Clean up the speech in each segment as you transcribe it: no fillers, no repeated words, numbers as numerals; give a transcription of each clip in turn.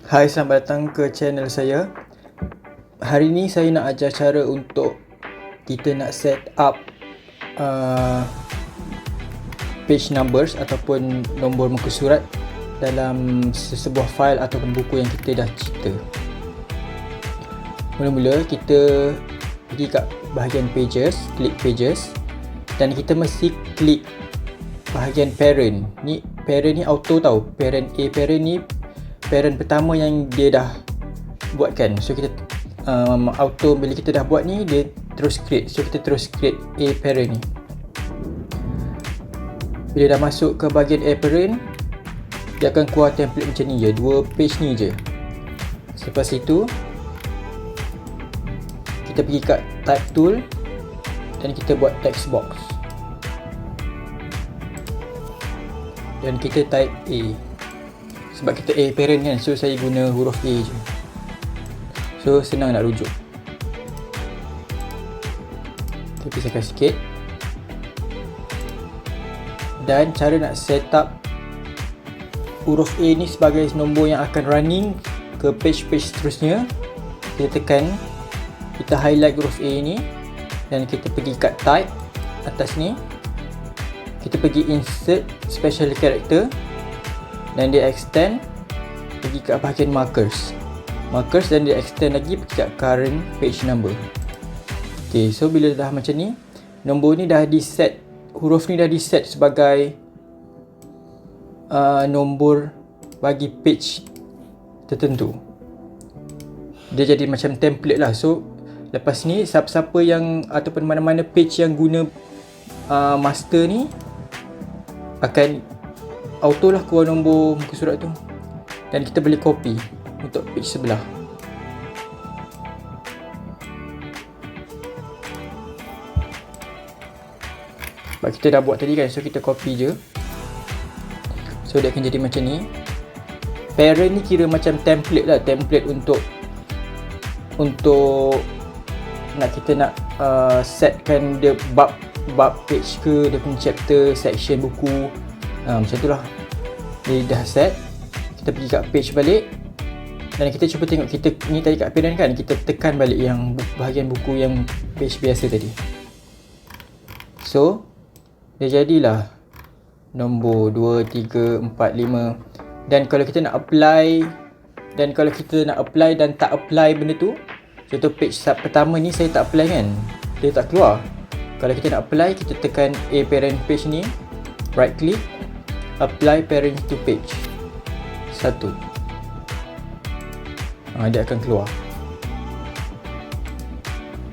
Hai, selamat datang ke channel saya. Hari ni saya nak ajar cara untuk kita nak set up page numbers ataupun nombor muka surat dalam sebuah file ataupun buku yang kita dah cipta. Mula-mula kita pergi kat bahagian pages, klik pages, dan kita mesti klik bahagian parent. Ni parent ni auto tau. Parent A, parent ni parent pertama yang dia dah buatkan. So kita auto bila kita dah buat ni, dia terus create. So kita terus create A parent ni. Bila dah masuk ke bahagian A parent, dia akan keluar template macam ni je, 2 page ni je. Selepas itu kita pergi kat type tool dan kita buat text box dan kita type A. Sebab kita A parent kan, so saya guna huruf A je. So senang nak rujuk. Kita pisahkan sikit. Dan cara nak set up huruf A ni sebagai nombor yang akan running ke page-page seterusnya, kita tekan, kita highlight huruf A ni dan kita pergi kat type atas ni, kita pergi insert special character dan dia extend pergi ke bahagian markers dan dia extend lagi pergi kat current page number. Ok, so bila dah macam ni, nombor ni dah di set, huruf ni dah di set sebagai nombor bagi page tertentu. Dia jadi macam template lah. So lepas ni siapa-siapa yang ataupun mana-mana page yang guna master ni akan auto lah keluar nombor muka surat tu, dan kita boleh copy untuk page sebelah. Sebab kita dah buat tadi kan, so kita copy je. So dia akan jadi macam ni. Parent ni kira macam template lah, template untuk nak kita nak setkan dia bab page ke, dia punya chapter, section buku. Macam tu lah. Dia dah set. Kita pergi kat page balik dan kita cuba tengok, kita ni tadi kat parent kan, kita tekan balik yang bahagian buku yang page biasa tadi. So dia jadilah nombor 2, 3, 4, 5. Dan kalau kita nak apply dan tak apply benda tu, contoh page pertama ni saya tak apply kan, dia tak keluar. Kalau kita nak apply, kita tekan A parent page ni, right click, apply parent to page 1. Dia akan keluar.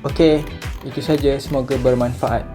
Ok, itu saja. Semoga bermanfaat.